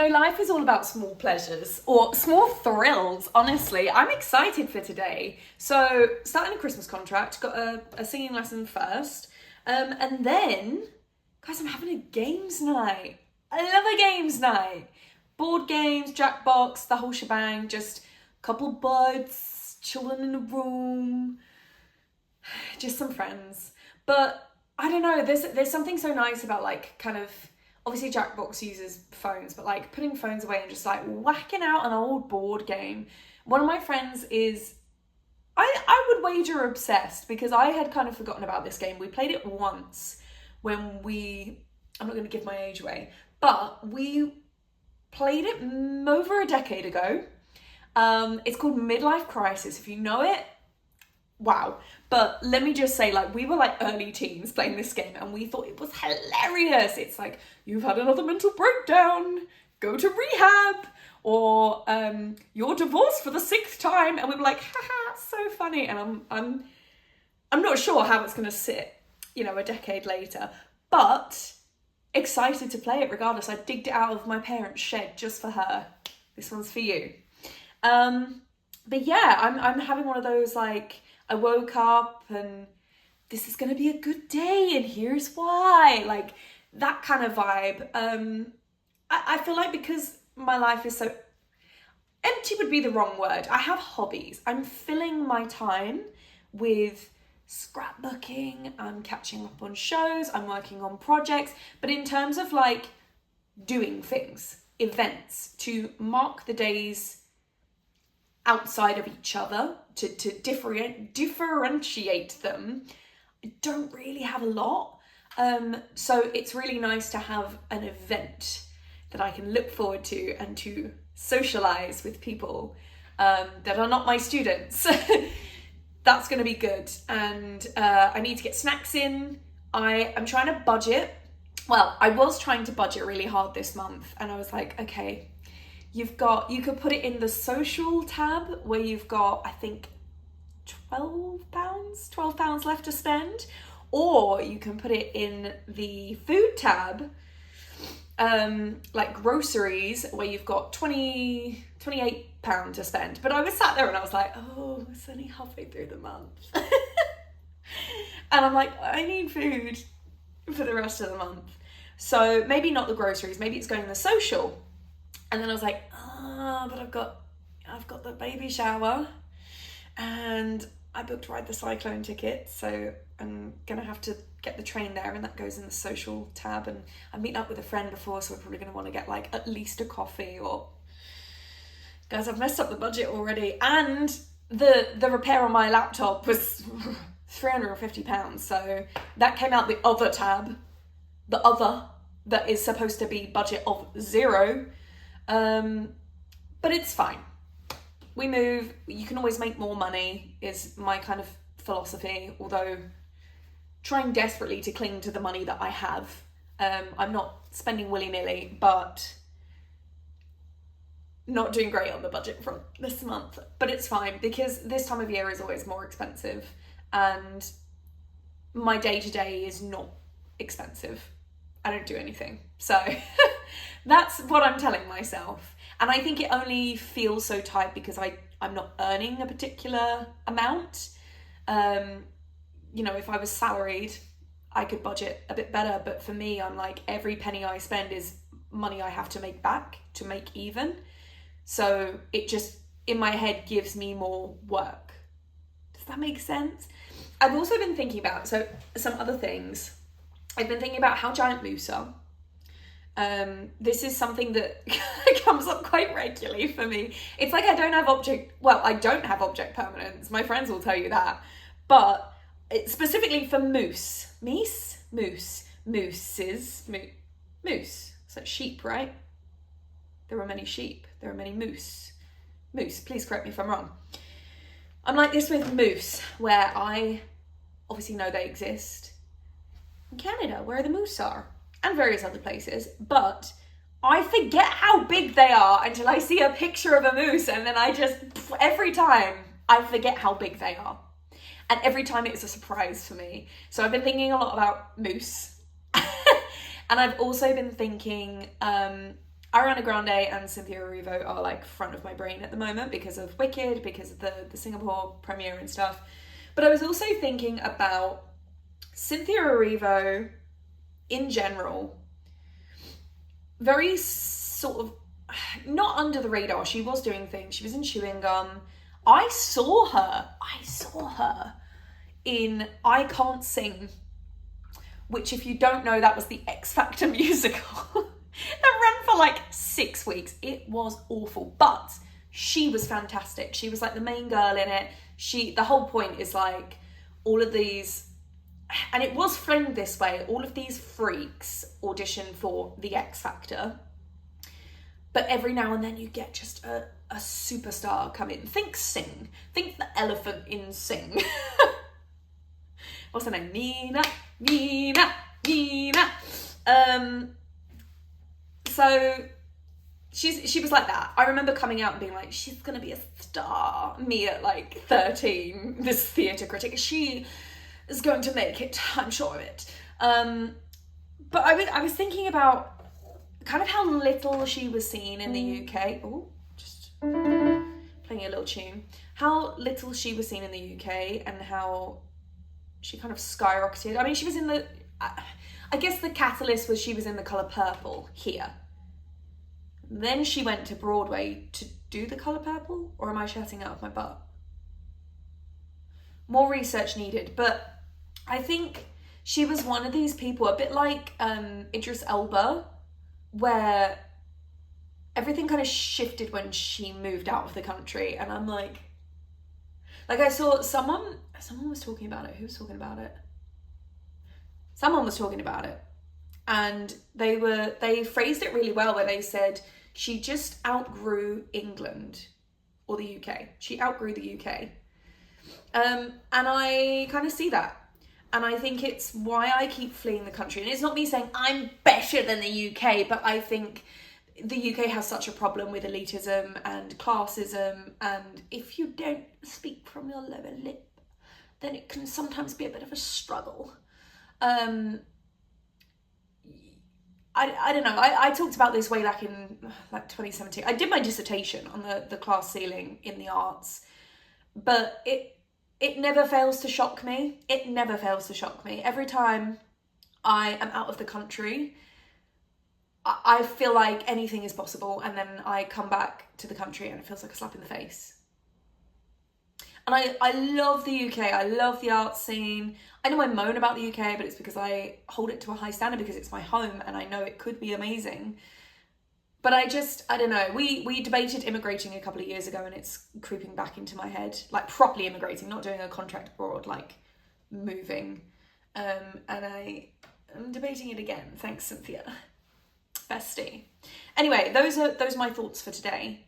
life is all about small pleasures or small thrills, honestly. I'm excited for today. So, starting a Christmas contract, got a singing lesson first. And then, guys, I'm having a games night. I love a games night. Board games, Jackbox, the whole shebang, just a couple buds, chilling in a room, just some friends. But I don't know, there's something so nice about like kind of, obviously Jackbox uses phones, but like putting phones away and just like whacking out an old board game. One of my friends is, I would wager obsessed, because I had kind of forgotten about this game. We played it once when I'm not going to give my age away, but we played it over a decade ago. It's called Midlife Crisis. If you know it, wow. But let me just say, like, we were like early teens playing this game and we thought it was hilarious. It's like, you've had another mental breakdown, go to rehab, or you're divorced for the 6th time. And we were like, haha, so funny. And I'm not sure how it's gonna sit, a decade later, but excited to play it regardless. I digged it out of my parents' shed just for her. This one's for you. But yeah, I'm having one of those, like, I woke up and this is going to be a good day and here's why, like that kind of vibe. I feel like because my life is so empty would be the wrong word. I have hobbies. I'm filling my time with scrapbooking, I'm catching up on shows, I'm working on projects, but in terms of like doing things, events to mark the days outside of each other, to differentiate them, I don't really have a lot. So it's really nice to have an event that I can look forward to and to socialize with people that are not my students. That's going to be good. And I need to get snacks in. I'm trying to budget. Well, I was trying to budget really hard this month, and I was like, okay, you could put it in the social tab where you've got, I think, £12 left to spend, or you can put it in the food tab, like groceries, where you've got £28 to spend. But I was sat there and I was like, oh, it's only halfway through the month. And I'm like, I need food for the rest of the month. So maybe not the groceries, maybe it's going in the social. And then I was like, but I've got the baby shower and I booked Ride the Cyclone ticket, so I'm gonna have to get the train there, and that goes in the social tab. And I'm meeting up with a friend before, so we're probably gonna want to get like at least a coffee. Or guys, I've messed up the budget already, and the repair on my laptop was £350, so that came out the other tab, the other that is supposed to be budget of 0. But it's fine. We move, you can always make more money is my kind of philosophy, although trying desperately to cling to the money that I have. I'm not spending willy-nilly, but not doing great on the budget front this month. But it's fine, because this time of year is always more expensive and my day-to-day is not expensive. I don't do anything. So that's what I'm telling myself. And I think it only feels so tight because I'm not earning a particular amount. If I was salaried, I could budget a bit better. But for me, I'm like, every penny I spend is money I have to make back to make even. So it just, in my head, gives me more work. Does that make sense? I've also been thinking about, some other things. I've been thinking about how giant moose are. This is something that comes up quite regularly for me. It's like I don't have object permanence. My friends will tell you that. But specifically for moose. Moose. It's like sheep, right? There are many sheep. There are many moose. Moose, please correct me if I'm wrong. I'm like this with moose, where I obviously know they exist in Canada, where the moose are, and various other places, but I forget how big they are until I see a picture of a moose, and then every time I forget how big they are. And every time it's a surprise for me. So I've been thinking a lot about moose. And I've also been thinking Ariana Grande and Cynthia Erivo are like front of my brain at the moment because of Wicked, because of the Singapore premiere and stuff. But I was also thinking about Cynthia Erivo in general, very sort of not under the radar. She was doing things. She was in chewing gum. I saw her in I Can't Sing, which, if you don't know, that was the X Factor musical that ran for like 6 weeks. It was awful, but she was fantastic. She was like the main girl in it. The whole point is like all of these, and it was framed this way, all of these freaks audition for the X Factor, but every now and then you get just a superstar come in. Think Sing. Think the elephant in Sing. What's her name? Nina. So she was like that. I remember coming out and being like, she's gonna be a star. Me at like 13, this theatre critic. She is going to make it, I'm sure of it. But I was thinking about kind of how little she was seen in the UK. Oh, just playing a little tune. How little she was seen in the UK and how she kind of skyrocketed. I mean, she was in the... I guess the catalyst was she was in The Colour Purple here. Then she went to Broadway to do The Colour Purple? Or am I shouting out of my butt? More research needed, but I think she was one of these people, a bit like Idris Elba, where everything kind of shifted when she moved out of the country. And I'm like I saw someone was talking about it. Who was talking about it? Someone was talking about it. And they phrased it really well, where they said she just outgrew England or the UK. She outgrew the UK. And I kind of see that. And I think it's why I keep fleeing the country. And it's not me saying I'm better than the UK, but I think the UK has such a problem with elitism and classism. And if you don't speak from your lower lip, then it can sometimes be a bit of a struggle. I don't know. I talked about this way back in like 2017. I did my dissertation on the class ceiling in the arts, but it never fails to shock me. It never fails to shock me. Every time I am out of the country, I feel like anything is possible, and then I come back to the country and it feels like a slap in the face. And I love the UK. I love the art scene. I know I moan about the UK, but it's because I hold it to a high standard because it's my home and I know it could be amazing. But I don't know. We debated immigrating a couple of years ago and it's creeping back into my head. Like properly immigrating, not doing a contract abroad, like moving. And I'm debating it again. Thanks, Cynthia. Bestie. Anyway, those are my thoughts for today.